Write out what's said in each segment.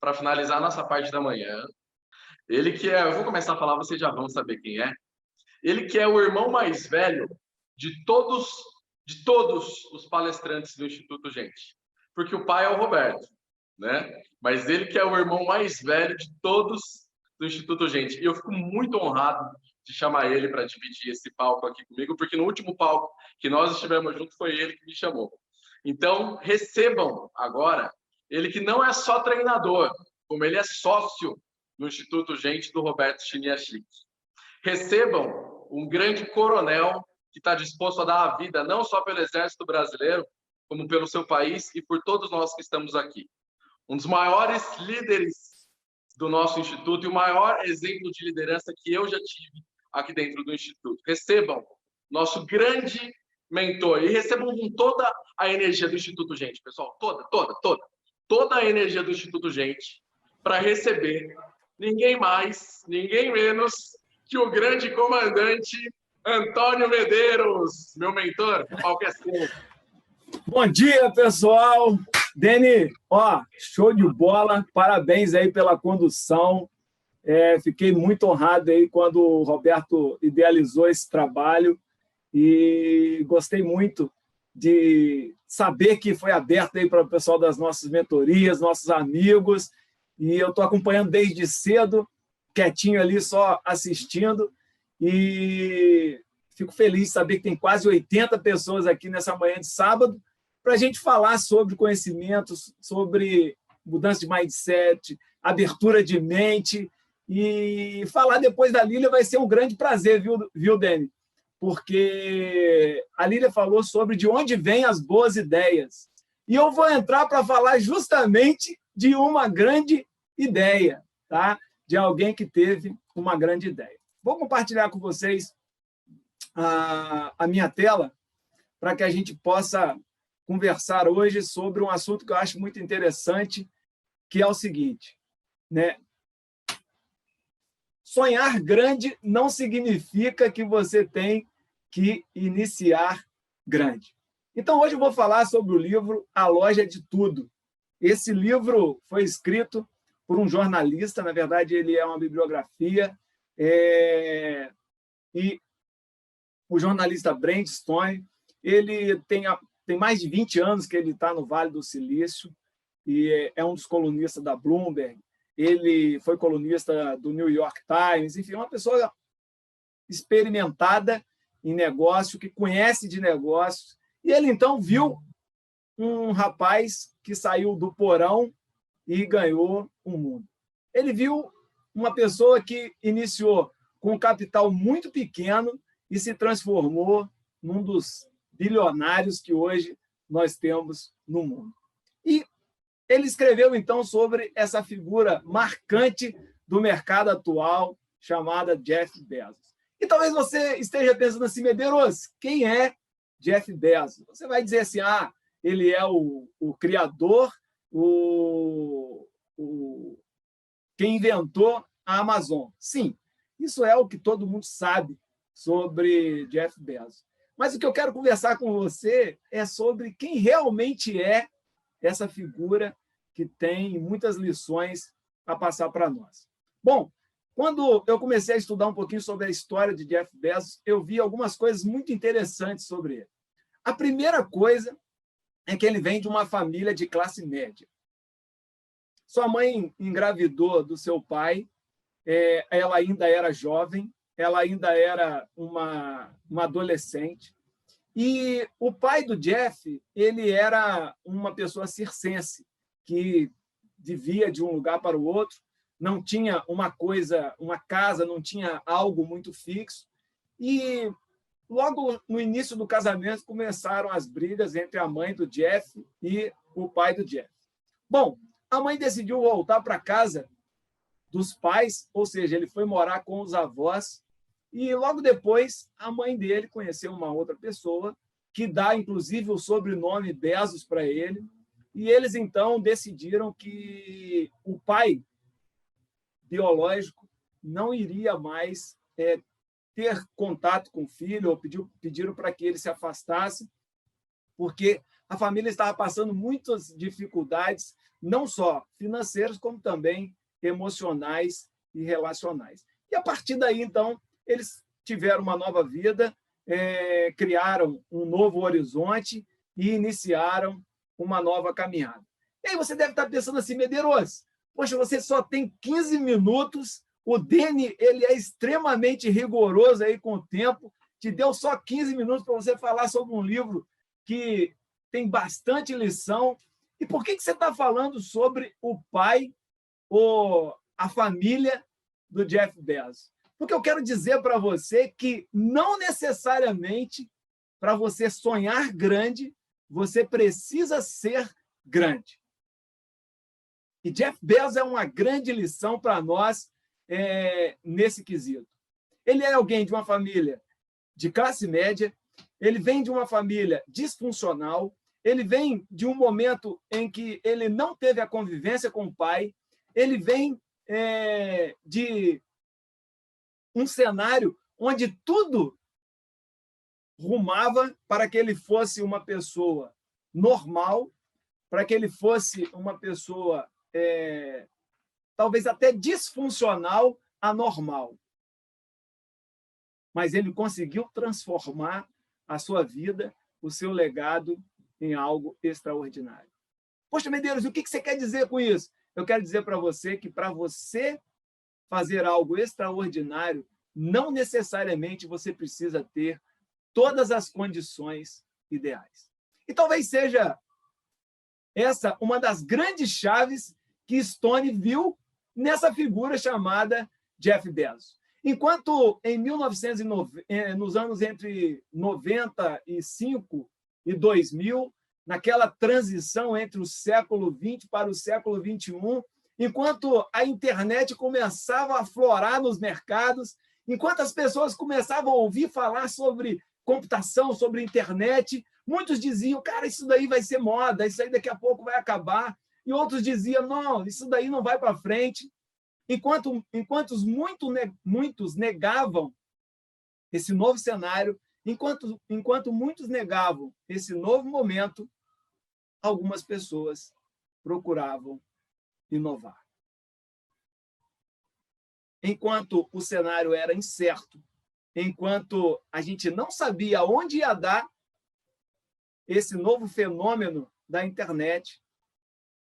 para finalizar a nossa parte da manhã. Ele que é, eu vou começar a falar, vocês já vão saber quem é. Ele que é o irmão mais velho de todos os palestrantes do Instituto Gente. Porque o pai é o Roberto, né? Mas ele que é o irmão mais velho de todos do Instituto Gente. E eu fico muito honrado de chamar ele para dividir esse palco aqui comigo, porque no último palco que nós estivemos juntos foi ele que me chamou. Então, recebam agora ele que não é só treinador, como ele é sócio no Instituto Gente do Roberto Chiniachik. Recebam um grande coronel que está disposto a dar a vida não só pelo Exército Brasileiro, como pelo seu país e por todos nós que estamos aqui. Um dos maiores líderes do nosso Instituto e o maior exemplo de liderança que eu já tive aqui dentro do Instituto. Recebam nosso grande mentor e recebam com toda a energia do Instituto Gente, pessoal, toda a energia do Instituto Gente para receber ninguém mais, ninguém menos que o grande comandante Antônio Medeiros, meu mentor, qualquer seu. Bom dia, pessoal. Deni, show de bola, parabéns aí pela condução. Fiquei muito honrado aí quando o Roberto idealizou esse trabalho e gostei muito de saber que foi aberto aí para o pessoal das nossas mentorias, nossos amigos, e eu estou acompanhando desde cedo, quietinho ali, só assistindo, e fico feliz de saber que tem quase 80 pessoas aqui nessa manhã de sábado para a gente falar sobre conhecimentos, sobre mudança de mindset, abertura de mente, e falar depois da Lília vai ser um grande prazer, viu, Deni? Porque a Lília falou sobre de onde vêm as boas ideias. E eu vou entrar para falar justamente de uma grande ideia, tá? De alguém que teve uma grande ideia. Vou compartilhar com vocês a minha tela para que a gente possa conversar hoje sobre um assunto que eu acho muito interessante, que é o seguinte, né? Sonhar grande não significa que você tem que iniciar grande. Então, hoje eu vou falar sobre o livro A Loja de Tudo. Esse livro foi escrito por um jornalista, na verdade, ele é uma bibliografia, e o jornalista Brent Stone, ele tem mais de 20 anos que ele está no Vale do Silício, e é um dos colunistas da Bloomberg, ele foi colunista do New York Times, enfim, uma pessoa experimentada em negócio, que conhece de negócios, e ele então viu um rapaz que saiu do porão e ganhou o mundo. Ele viu uma pessoa que iniciou com um capital muito pequeno e se transformou num dos bilionários que hoje nós temos no mundo. E ele escreveu, então, sobre essa figura marcante do mercado atual, chamada Jeff Bezos. E talvez você esteja pensando assim, Medeiros, quem é Jeff Bezos? Você vai dizer assim, ele é o criador, quem inventou a Amazon. Sim, isso é o que todo mundo sabe sobre Jeff Bezos. Mas o que eu quero conversar com você é sobre quem realmente é essa figura que tem muitas lições a passar para nós. Bom, quando eu comecei a estudar um pouquinho sobre a história de Jeff Bezos, eu vi algumas coisas muito interessantes sobre ele. A primeira coisa é que ele vem de uma família de classe média. Sua mãe engravidou do seu pai, ela ainda era jovem, ela ainda era uma adolescente, e o pai do Jeff, ele era uma pessoa circense, que vivia de um lugar para o outro, não tinha uma casa, não tinha algo muito fixo, e logo no início do casamento começaram as brigas entre a mãe do Jeff e o pai do Jeff. Bom, a mãe decidiu voltar para casa dos pais, ou seja, ele foi morar com os avós, e logo depois a mãe dele conheceu uma outra pessoa que dá, inclusive, o sobrenome Bezos para ele, e eles, então, decidiram que o pai biológico não iria mais ter contato com o filho, ou pediram para que ele se afastasse, porque a família estava passando muitas dificuldades, não só financeiras, como também emocionais e relacionais. E a partir daí, então, eles tiveram uma nova vida, criaram um novo horizonte e iniciaram uma nova caminhada. E aí você deve estar pensando assim, Medeiros, poxa, você só tem 15 minutos, o Dene ele é extremamente rigoroso aí com o tempo, te deu só 15 minutos para você falar sobre um livro que tem bastante lição. E por que você está falando sobre o pai ou a família do Jeff Bezos? Porque eu quero dizer para você que não necessariamente para você sonhar grande, você precisa ser grande. E Jeff Bezos é uma grande lição para nós nesse quesito. Ele é alguém de uma família de classe média, ele vem de uma família disfuncional, ele vem de um momento em que ele não teve a convivência com o pai, ele vem de um cenário onde tudo rumava para que ele fosse uma pessoa normal, para que ele fosse uma pessoa talvez até disfuncional, anormal. Mas ele conseguiu transformar a sua vida, o seu legado, em algo extraordinário. Poxa, Medeiros, o que você quer dizer com isso? Eu quero dizer para você que para você fazer algo extraordinário, não necessariamente você precisa ter todas as condições ideais. E talvez seja essa uma das grandes chaves que Stone viu nessa figura chamada Jeff Bezos. Enquanto em 1990, nos anos entre 95 e 2000, naquela transição entre o século XX para o século XXI, enquanto a internet começava a aflorar nos mercados, enquanto as pessoas começavam a ouvir falar sobre computação, sobre internet, muitos diziam, cara, isso daí vai ser moda, isso aí daqui a pouco vai acabar. E outros diziam, não, isso daí não vai para frente. Enquanto muitos negavam esse novo cenário, enquanto muitos negavam esse novo momento, algumas pessoas procuravam inovar. Enquanto o cenário era incerto, enquanto a gente não sabia onde ia dar esse novo fenômeno da internet,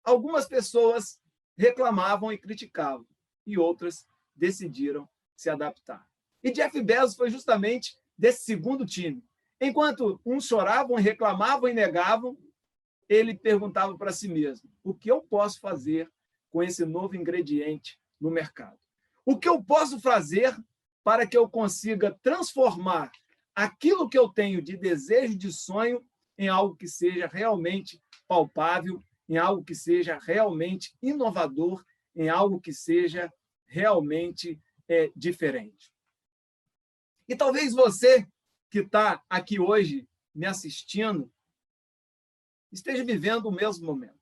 algumas pessoas reclamavam e criticavam, e outras decidiram se adaptar. E Jeff Bezos foi justamente desse segundo time. Enquanto uns choravam, reclamavam e negavam, ele perguntava para si mesmo, o que eu posso fazer com esse novo ingrediente no mercado? O que eu posso fazer para que eu consiga transformar aquilo que eu tenho de desejo, de sonho, em algo que seja realmente palpável, em algo que seja realmente inovador, em algo que seja realmente diferente. E talvez você que está aqui hoje me assistindo esteja vivendo o mesmo momento.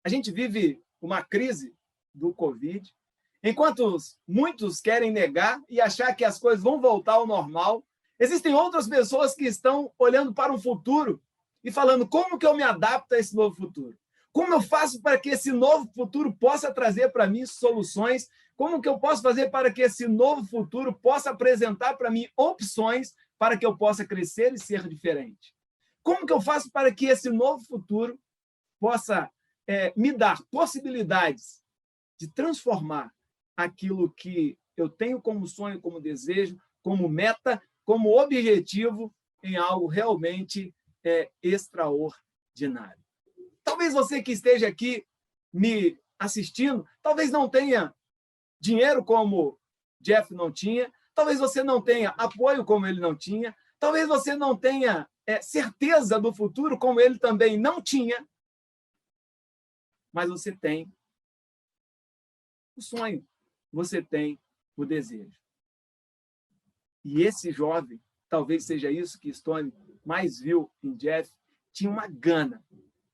A gente vive uma crise do Covid, enquanto muitos querem negar e achar que as coisas vão voltar ao normal, existem outras pessoas que estão olhando para um futuro e falando como que eu me adapto a esse novo futuro? Como eu faço para que esse novo futuro possa trazer para mim soluções? Como que eu posso fazer para que esse novo futuro possa apresentar para mim opções para que eu possa crescer e ser diferente? Como que eu faço para que esse novo futuro possa me dar possibilidades de transformar aquilo que eu tenho como sonho, como desejo, como meta, como objetivo em algo realmente extraordinário? Talvez você que esteja aqui me assistindo, talvez não tenha dinheiro como Jeff não tinha, talvez você não tenha apoio como ele não tinha, talvez você não tenha certeza do futuro como ele também não tinha, mas você tem o sonho, você tem o desejo. E esse jovem, talvez seja isso que Stone mais viu em Jeff, tinha uma gana,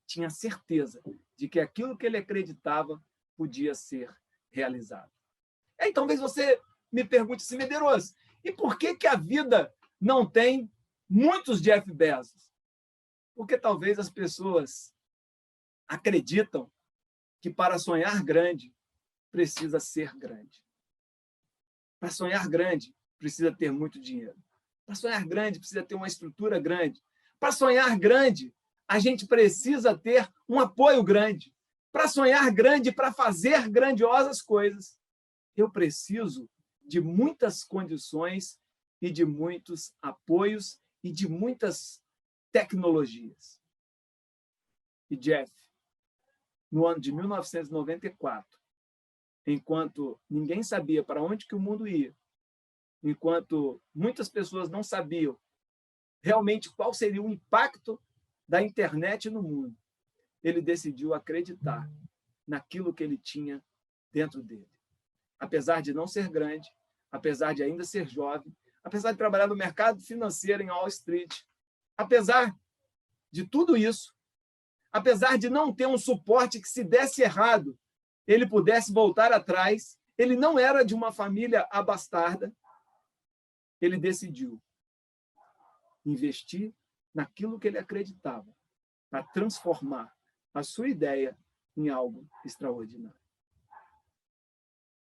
tinha certeza de que aquilo que ele acreditava podia ser realizado. Aí, talvez você me pergunte assim, Medeiros, e por que a vida não tem muitos Jeff Bezos? Porque talvez as pessoas acreditam que para sonhar grande, precisa ser grande. Para sonhar grande, precisa ter muito dinheiro. Para sonhar grande, precisa ter uma estrutura grande. Para sonhar grande, a gente precisa ter um apoio grande. Para sonhar grande, para fazer grandiosas coisas, eu preciso de muitas condições e de muitos apoios e de muitas tecnologias. E Jeff, no ano de 1994, enquanto ninguém sabia para onde que o mundo ia, enquanto muitas pessoas não sabiam realmente qual seria o impacto da internet no mundo, ele decidiu acreditar naquilo que ele tinha dentro dele. Apesar de não ser grande, apesar de ainda ser jovem, apesar de trabalhar no mercado financeiro em Wall Street, apesar de tudo isso, apesar de não ter um suporte que, se desse errado, ele pudesse voltar atrás, ele não era de uma família abastarda, ele decidiu investir naquilo que ele acreditava, para transformar a sua ideia em algo extraordinário.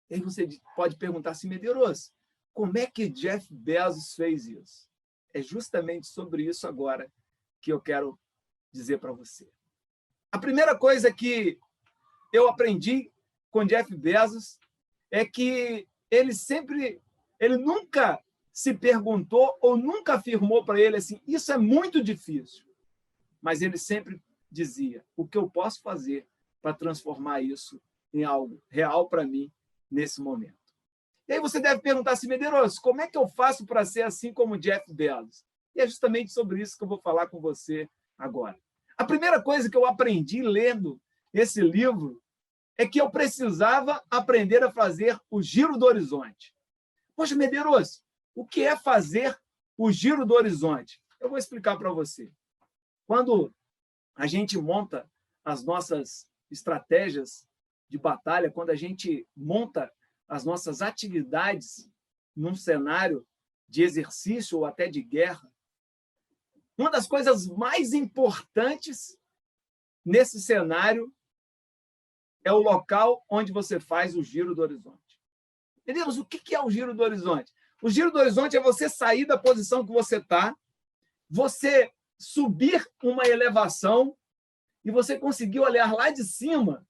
E aí você pode perguntar assim, Medeiros, como é que Jeff Bezos fez isso? É justamente sobre isso agora que eu quero dizer para você. A primeira coisa que eu aprendi com Jeff Bezos é que ele nunca se perguntou ou nunca afirmou para ele assim, isso é muito difícil. Mas ele sempre dizia, o que eu posso fazer para transformar isso em algo real para mim nesse momento. E aí você deve perguntar assim, Medeiros, como é que eu faço para ser assim como Jeff Bezos? E é justamente sobre isso que eu vou falar com você agora. A primeira coisa que eu aprendi lendo esse livro é que eu precisava aprender a fazer o giro do horizonte. Poxa, Medeiros, o que é fazer o giro do horizonte? Eu vou explicar para você. Quando a gente monta as nossas estratégias de batalha, quando a gente monta as nossas atividades num cenário de exercício ou até de guerra, uma das coisas mais importantes nesse cenário é o local onde você faz o giro do horizonte. Entendemos? O que é o giro do horizonte? O giro do horizonte é você sair da posição que você está, você subir uma elevação e você conseguir olhar lá de cima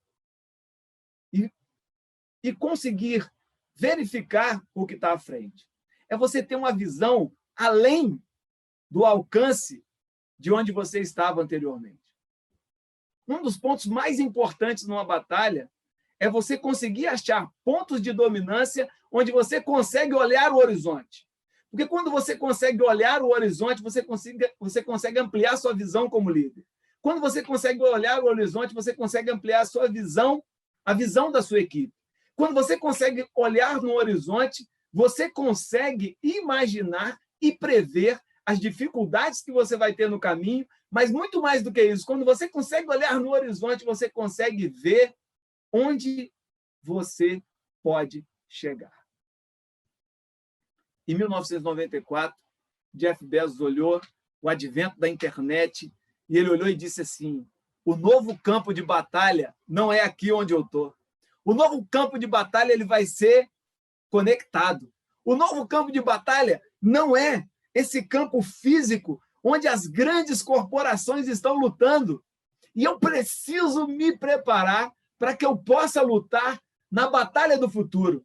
e conseguir verificar o que está à frente. É você ter uma visão além do alcance de onde você estava anteriormente. Um dos pontos mais importantes numa batalha é você conseguir achar pontos de dominância onde você consegue olhar o horizonte. Porque quando você consegue olhar o horizonte, você consegue ampliar sua visão como líder. Quando você consegue olhar o horizonte, você consegue ampliar a sua visão, a visão da sua equipe. Quando você consegue olhar no horizonte, você consegue imaginar e prever as dificuldades que você vai ter no caminho, mas muito mais do que isso, quando você consegue olhar no horizonte, você consegue ver onde você pode chegar. Em 1994, Jeff Bezos olhou o advento da internet e ele olhou e disse assim, o novo campo de batalha não é aqui onde eu estou. O novo campo de batalha ele vai ser conectado. O novo campo de batalha não é esse campo físico onde as grandes corporações estão lutando. E eu preciso me preparar para que eu possa lutar na batalha do futuro.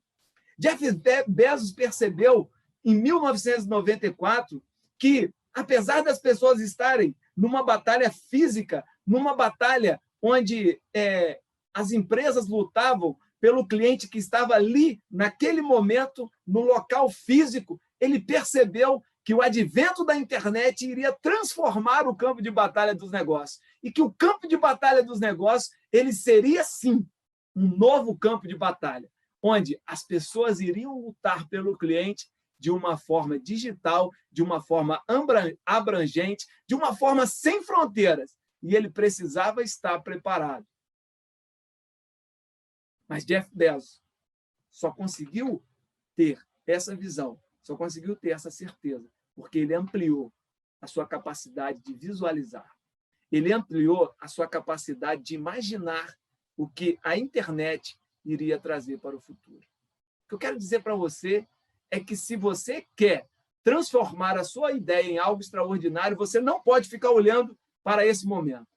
Jeff Bezos percebeu, em 1994, que, apesar das pessoas estarem numa batalha física, numa batalha onde as empresas lutavam pelo cliente que estava ali, naquele momento, no local físico, ele percebeu que o advento da internet iria transformar o campo de batalha dos negócios. E que o campo de batalha dos negócios ele seria, sim, um novo campo de batalha, onde as pessoas iriam lutar pelo cliente de uma forma digital, de uma forma abrangente, de uma forma sem fronteiras. E ele precisava estar preparado. Mas Jeff Bezos só conseguiu ter essa visão, só conseguiu ter essa certeza, porque ele ampliou a sua capacidade de visualizar. ele ampliou a sua capacidade de imaginar o que a internet iria trazer para o futuro. O que eu quero dizer para você é que, se você quer transformar a sua ideia em algo extraordinário, você não pode ficar olhando para esse momento.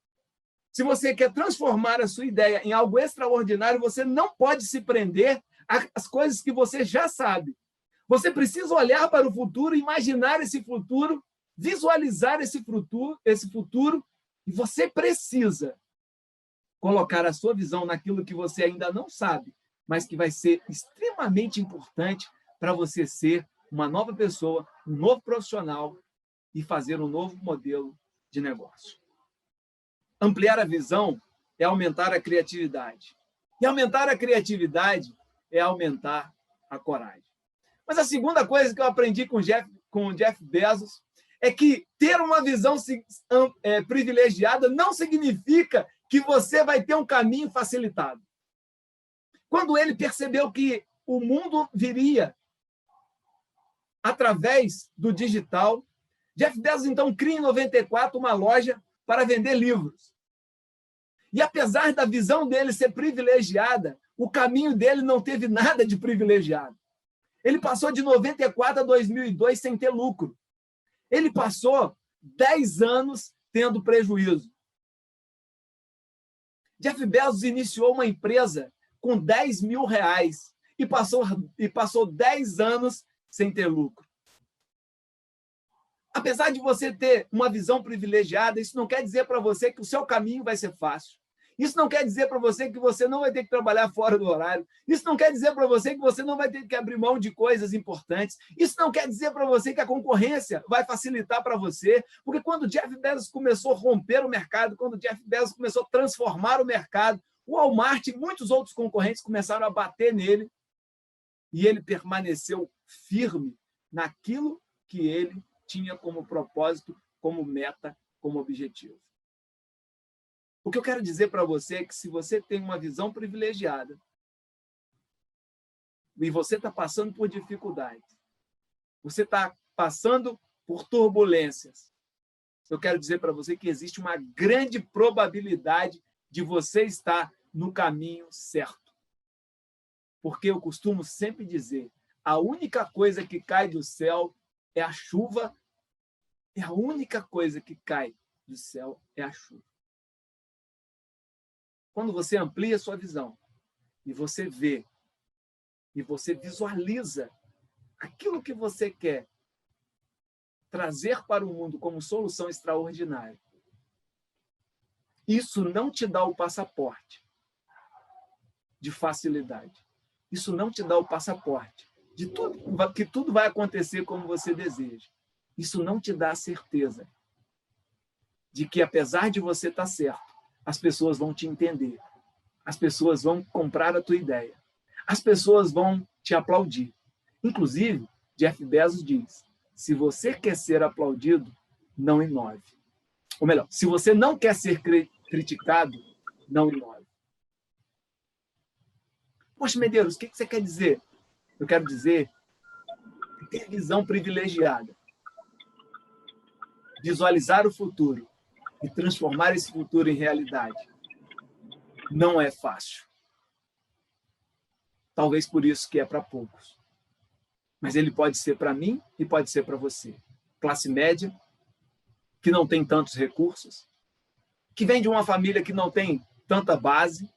Se você quer transformar a sua ideia em algo extraordinário, você não pode se prender às coisas que você já sabe. Você precisa olhar para o futuro, imaginar esse futuro, visualizar esse futuro, e você precisa colocar a sua visão naquilo que você ainda não sabe, mas que vai ser extremamente importante para você ser uma nova pessoa, um novo profissional e fazer um novo modelo de negócio. Ampliar a visão é aumentar a criatividade. E aumentar a criatividade é aumentar a coragem. Mas a segunda coisa que eu aprendi com o Jeff Bezos é que ter uma visão privilegiada não significa que você vai ter um caminho facilitado. Quando ele percebeu que o mundo viria através do digital, Jeff Bezos, então, cria em 94 uma loja para vender livros. E, apesar da visão dele ser privilegiada, o caminho dele não teve nada de privilegiado. Ele passou de 94 a 2002 sem ter lucro. Ele passou 10 anos tendo prejuízo. Jeff Bezos iniciou uma empresa com R$10.000 e passou 10 anos sem ter lucro. Apesar de você ter uma visão privilegiada, isso não quer dizer para você que o seu caminho vai ser fácil. Isso não quer dizer para você que você não vai ter que trabalhar fora do horário. Isso não quer dizer para você que você não vai ter que abrir mão de coisas importantes. Isso não quer dizer para você que a concorrência vai facilitar para você, porque quando Jeff Bezos começou a romper o mercado, quando Jeff Bezos começou a transformar o mercado, o Walmart e muitos outros concorrentes começaram a bater nele, e ele permaneceu firme naquilo que ele tinha como propósito, como meta, como objetivo. O que eu quero dizer para você é que, se você tem uma visão privilegiada e você está passando por dificuldades, você está passando por turbulências, eu quero dizer para você que existe uma grande probabilidade de você estar no caminho certo. Porque eu costumo sempre dizer, a única coisa que cai do céu é a chuva, e a única coisa que cai do céu é a chuva. Quando você amplia a sua visão e você vê, e você visualiza aquilo que você quer trazer para o mundo como solução extraordinária, isso não te dá o passaporte de facilidade. Isso não te dá o passaporte de que tudo vai acontecer como você deseja. Isso não te dá a certeza de que, apesar de você estar certo, as pessoas vão te entender. As pessoas vão comprar a tua ideia. As pessoas vão te aplaudir. Inclusive, Jeff Bezos diz, se você quer ser aplaudido, não inove. Ou melhor, se você não quer ser criticado, não inove. Poxa, Medeiros, o que você quer dizer? Eu quero dizer que ter visão privilegiada, visualizar o futuro e transformar esse futuro em realidade, não é fácil. Talvez por isso que é para poucos. Mas ele pode ser para mim e pode ser para você. Classe média, que não tem tantos recursos, que vem de uma família que não tem tanta base,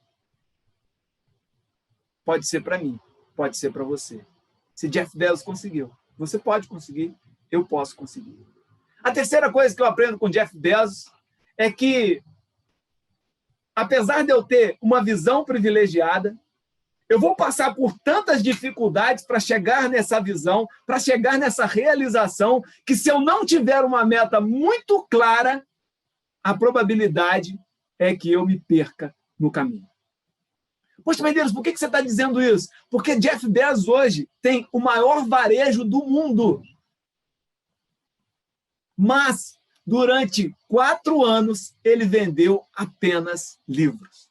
pode ser para mim, pode ser para você. Se Jeff Bezos conseguiu, você pode conseguir, eu posso conseguir. A terceira coisa que eu aprendo com Jeff Bezos é que, apesar de eu ter uma visão privilegiada, eu vou passar por tantas dificuldades para chegar nessa visão, para chegar nessa realização, que, se eu não tiver uma meta muito clara, a probabilidade é que eu me perca no caminho. Poxa, Medeiros, por que você está dizendo isso? Porque Jeff Bezos hoje tem o maior varejo do mundo. Mas, durante 4 anos, ele vendeu apenas livros.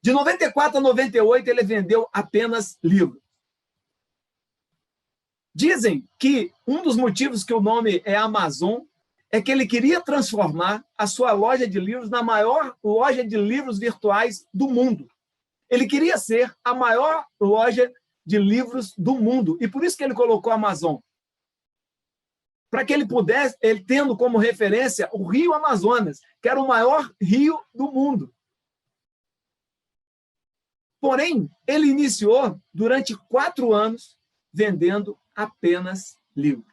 De 94 a 98, ele vendeu apenas livros. Dizem que um dos motivos que o nome é Amazon é que ele queria transformar a sua loja de livros na maior loja de livros virtuais do mundo. Ele queria ser a maior loja de livros do mundo. E por isso que ele colocou a Amazon. Para que ele pudesse, ele tendo como referência o Rio Amazonas, que era o maior rio do mundo. Porém, ele iniciou durante 4 anos vendendo apenas livros.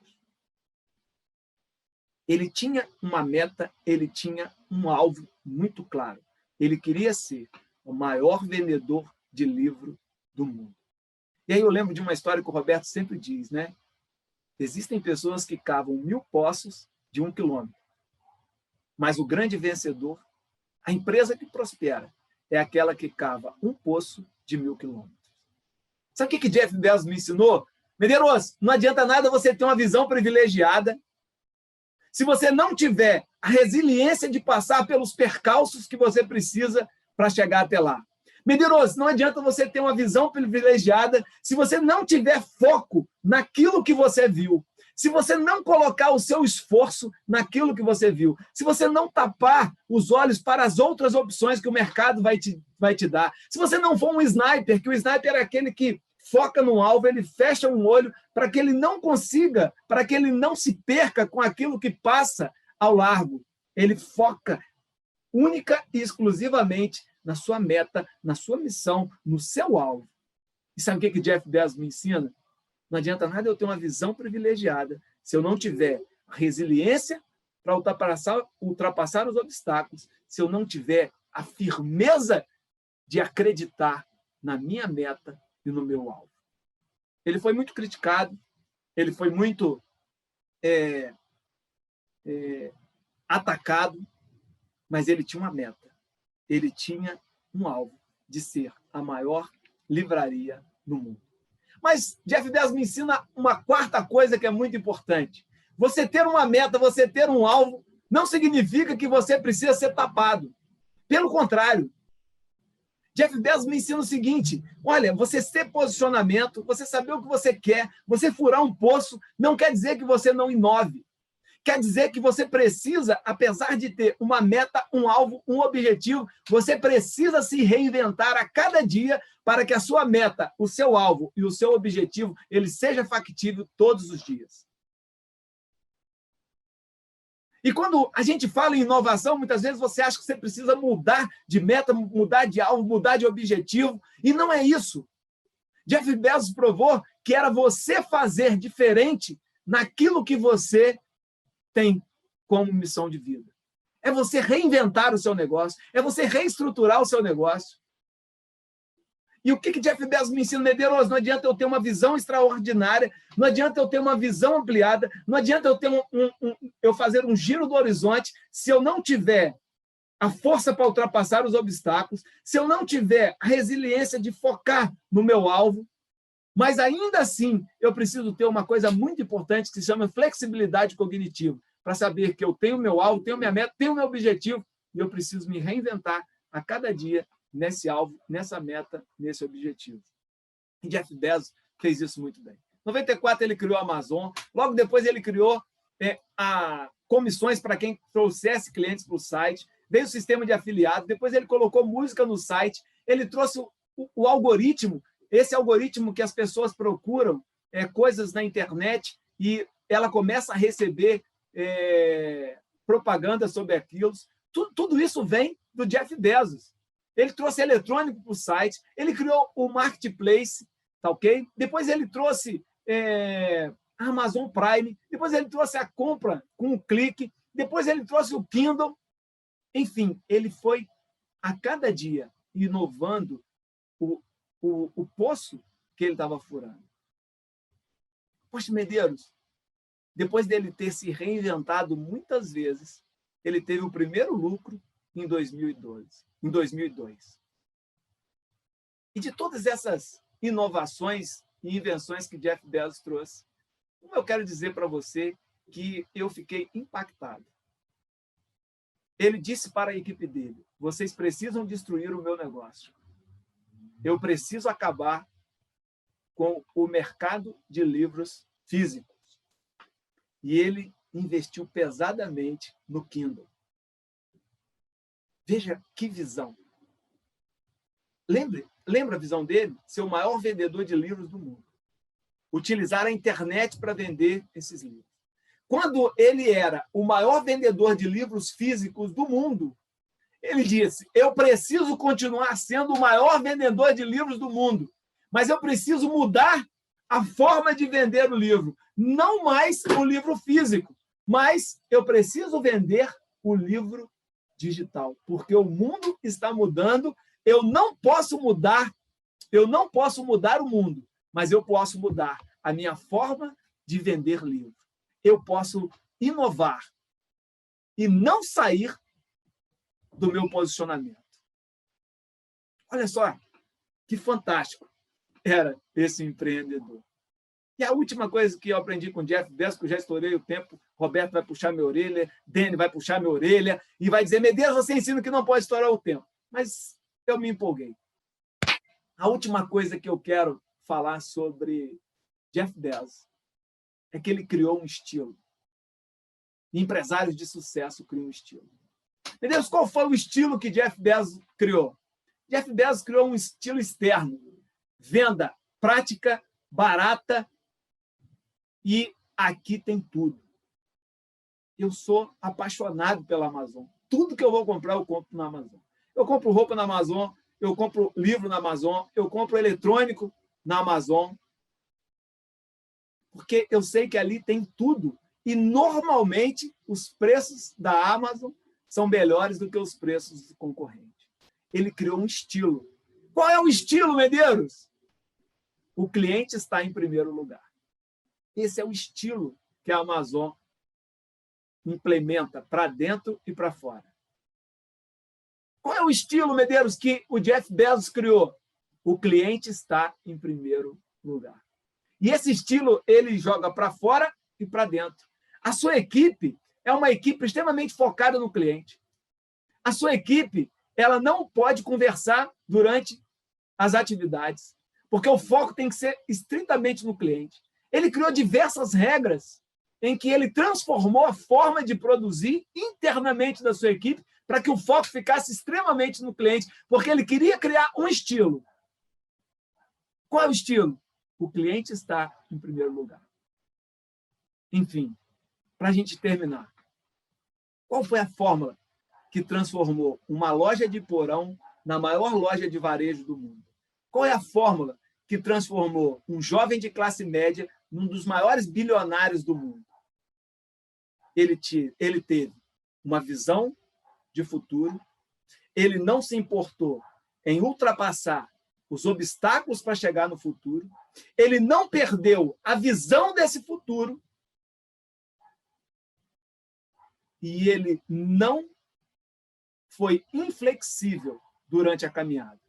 Ele tinha uma meta, ele tinha um alvo muito claro. Ele queria ser o maior vendedor de livro do mundo. E aí eu lembro de uma história que o Roberto sempre diz, né? Existem pessoas que cavam 1000 poços de 1 quilômetro. Mas o grande vencedor, a empresa que prospera, é aquela que cava um poço de 1000 quilômetros. Sabe o que Jeff Bezos me ensinou? Medeiros, não adianta nada você ter uma visão privilegiada se você não tiver a resiliência de passar pelos percalços que você precisa para chegar até lá. Medeiros, não adianta você ter uma visão privilegiada se você não tiver foco naquilo que você viu. Se você não colocar o seu esforço naquilo que você viu. Se você não tapar os olhos para as outras opções que o mercado vai te dar. Se você não for um sniper, que o sniper é aquele que foca no alvo, ele fecha um olho para que ele não consiga, para que ele não se perca com aquilo que passa ao largo. Ele foca única e exclusivamente na sua meta, na sua missão, no seu alvo. E sabe o que Jeff Bezos me ensina? Não adianta nada eu ter uma visão privilegiada se eu não tiver resiliência para ultrapassar os obstáculos, se eu não tiver a firmeza de acreditar na minha meta e no meu alvo. Ele foi muito criticado, ele foi muito atacado, mas ele tinha uma meta. Ele tinha um alvo de ser a maior livraria do mundo. Mas Jeff Bezos me ensina uma quarta coisa que é muito importante. Você ter uma meta, você ter um alvo, não significa que você precisa ser tapado. Pelo contrário. Jeff Bezos me ensina o seguinte, olha, você ter posicionamento, você saber o que você quer, você furar um poço, não quer dizer que você não inove. Quer dizer que você precisa, apesar de ter uma meta, um alvo, um objetivo, você precisa se reinventar a cada dia para que a sua meta, o seu alvo e o seu objetivo, ele seja factível todos os dias. E quando a gente fala em inovação, muitas vezes você acha que você precisa mudar de meta, mudar de alvo, mudar de objetivo, e não é isso. Jeff Bezos provou que era você fazer diferente naquilo que você tem como missão de vida. É você reinventar o seu negócio, é você reestruturar o seu negócio. E o que Jeff Bezos me ensina, Medeiros? Não adianta eu ter uma visão extraordinária, não adianta eu ter uma visão ampliada, não adianta eu ter eu fazer um giro do horizonte se eu não tiver a força para ultrapassar os obstáculos, se eu não tiver a resiliência de focar no meu alvo. Mas, ainda assim, eu preciso ter uma coisa muito importante que se chama flexibilidade cognitiva, para saber que eu tenho meu alvo, tenho minha meta, tenho meu objetivo, e eu preciso me reinventar a cada dia nesse alvo, nessa meta, nesse objetivo. E Jeff Bezos fez isso muito bem. Em 94, ele criou a Amazon, logo depois ele criou comissões para quem trouxesse clientes para o site, veio o sistema de afiliados, depois ele colocou música no site, ele trouxe o algoritmo, esse algoritmo que as pessoas procuram coisas na internet e ela começa a receber propaganda sobre aquilo. Tudo isso vem do Jeff Bezos. Ele trouxe eletrônico para o site, ele criou o marketplace, tá ok? Depois ele trouxe a Amazon Prime, depois ele trouxe a compra com um clique, depois ele trouxe o Kindle. Enfim, ele foi a cada dia inovando o poço que ele estava furando. Poxa, Medeiros, depois dele ter se reinventado muitas vezes, ele teve o primeiro lucro em 2002. E de todas essas inovações e invenções que Jeff Bezos trouxe, eu quero dizer para você que eu fiquei impactado. Ele disse para a equipe dele, vocês precisam destruir o meu negócio. Eu preciso acabar com o mercado de livros físicos. E ele investiu pesadamente no Kindle. Veja que visão. Lembra a visão dele? Ser o maior vendedor de livros do mundo. Utilizar a internet para vender esses livros. Quando ele era o maior vendedor de livros físicos do mundo, ele disse: eu preciso continuar sendo o maior vendedor de livros do mundo, mas eu preciso mudar a forma de vender o livro. Não mais o livro físico, mas eu preciso vender o livro digital, porque o mundo está mudando. Eu não posso mudar o mundo, mas eu posso mudar a minha forma de vender livro. Eu posso inovar e não sair do meu posicionamento. Olha só que fantástico era esse empreendedor. E a última coisa que eu aprendi com o Jeff Bezos, que eu já estourei o tempo, Roberto vai puxar minha orelha, Dani vai puxar minha orelha e vai dizer: Medeiros, você ensina que não pode estourar o tempo. Mas eu me empolguei. A última coisa que eu quero falar sobre Jeff Bezos é que ele criou um estilo. Empresários de sucesso criam um estilo. Medeiros, qual foi o estilo que Jeff Bezos criou? Jeff Bezos criou um estilo externo. Venda prática, barata, e aqui tem tudo. Eu sou apaixonado pela Amazon. Tudo que eu vou comprar, eu compro na Amazon. Eu compro roupa na Amazon, eu compro livro na Amazon, eu compro eletrônico na Amazon, porque eu sei que ali tem tudo. E, normalmente, os preços da Amazon são melhores do que os preços do concorrente. Ele criou um estilo. Qual é o estilo, Medeiros? O cliente está em primeiro lugar. Esse é o estilo que a Amazon implementa para dentro e para fora. Qual é o estilo, Medeiros, que o Jeff Bezos criou? O cliente está em primeiro lugar. E esse estilo ele joga para fora e para dentro. A sua equipe é uma equipe extremamente focada no cliente. A sua equipe ela não pode conversar durante as atividades, porque o foco tem que ser estritamente no cliente. Ele criou diversas regras em que ele transformou a forma de produzir internamente da sua equipe para que o foco ficasse extremamente no cliente, porque ele queria criar um estilo. Qual é o estilo? O cliente está em primeiro lugar. Enfim, para a gente terminar, qual foi a fórmula que transformou uma loja de porão na maior loja de varejo do mundo? Qual é a fórmula que transformou um jovem de classe média num dos maiores bilionários do mundo? Ele teve uma visão de futuro, ele não se importou em ultrapassar os obstáculos para chegar no futuro, ele não perdeu a visão desse futuro e ele não foi inflexível durante a caminhada.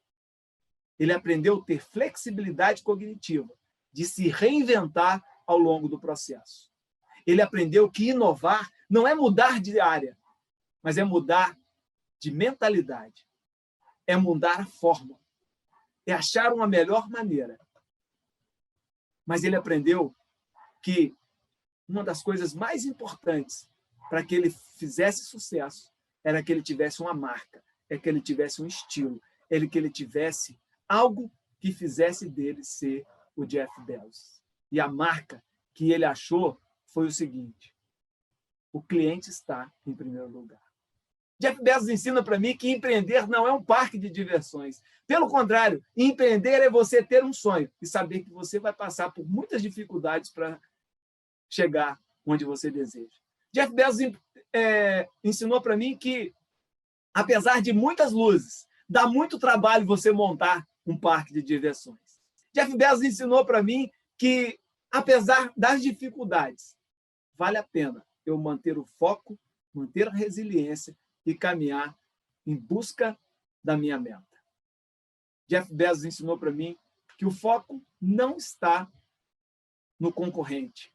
Ele aprendeu a ter flexibilidade cognitiva, de se reinventar ao longo do processo. Ele aprendeu que inovar não é mudar de área, mas é mudar de mentalidade, é mudar a forma, é achar uma melhor maneira. Mas ele aprendeu que uma das coisas mais importantes para que ele fizesse sucesso era que ele tivesse uma marca, é que ele tivesse um estilo, que ele tivesse algo que fizesse dele ser o Jeff Bezos. E a marca que ele achou foi o seguinte: o cliente está em primeiro lugar. Jeff Bezos ensina para mim que empreender não é um parque de diversões. Pelo contrário, empreender é você ter um sonho e saber que você vai passar por muitas dificuldades para chegar onde você deseja. Jeff Bezos ensinou para mim que, apesar de muitas luzes, dá muito trabalho você montar um parque de diversões. Jeff Bezos ensinou para mim que, apesar das dificuldades, vale a pena eu manter o foco, manter a resiliência e caminhar em busca da minha meta. Jeff Bezos ensinou para mim que o foco não está no concorrente,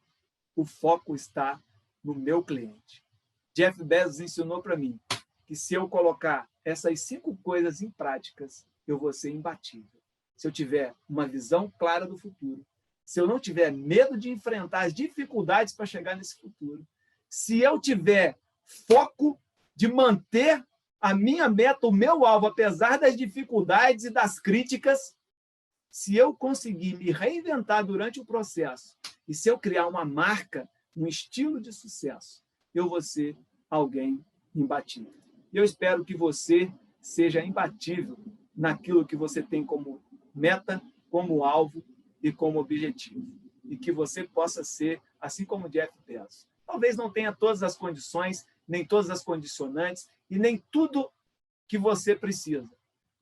o foco está no meu cliente. Jeff Bezos ensinou para mim que se eu colocar essas 5 coisas em práticas, eu vou ser imbatível. Se eu tiver uma visão clara do futuro, se eu não tiver medo de enfrentar as dificuldades para chegar nesse futuro, se eu tiver foco de manter a minha meta, o meu alvo, apesar das dificuldades e das críticas, se eu conseguir me reinventar durante o processo e se eu criar uma marca, um estilo de sucesso, eu vou ser alguém imbatível. E eu espero que você seja imbatível naquilo que você tem como meta, como alvo e como objetivo. E que você possa ser, assim como Jeff Bezos. Talvez não tenha todas as condições, nem todas as condicionantes e nem tudo que você precisa.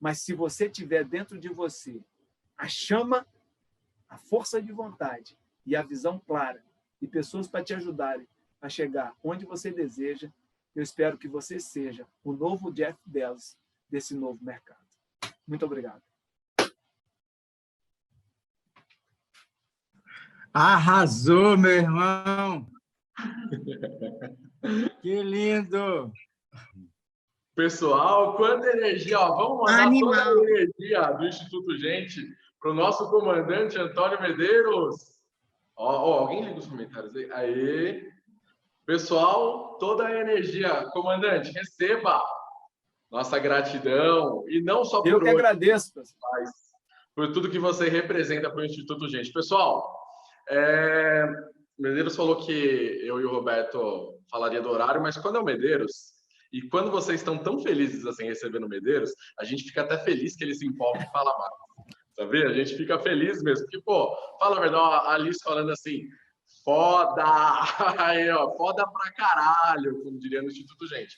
Mas se você tiver dentro de você a chama, a força de vontade e a visão clara e pessoas para te ajudarem a chegar onde você deseja, eu espero que você seja o novo Jeff Bezos desse novo mercado. Muito obrigado. Arrasou, meu irmão! Que lindo! Pessoal, quanta energia! Ó, vamos mandar toda a energia do Instituto Gente para o nosso comandante Antônio Medeiros. Ó, alguém liga os comentários aí? Aê! Pessoal, toda a energia. Comandante, receba nossa gratidão. E não só por eu que hoje, agradeço, mas por tudo que você representa para o Instituto Gente. Pessoal, Medeiros falou que eu e o Roberto falaria do horário, mas quando é o Medeiros, e quando vocês estão tão felizes assim recebendo o Medeiros, a gente fica até feliz que ele se empolgue e fala mais. Sabe? A gente fica feliz mesmo. Porque, pô, fala a verdade, a Alice falando assim, foda! Aí, ó, foda pra caralho, como diria no Instituto Gente.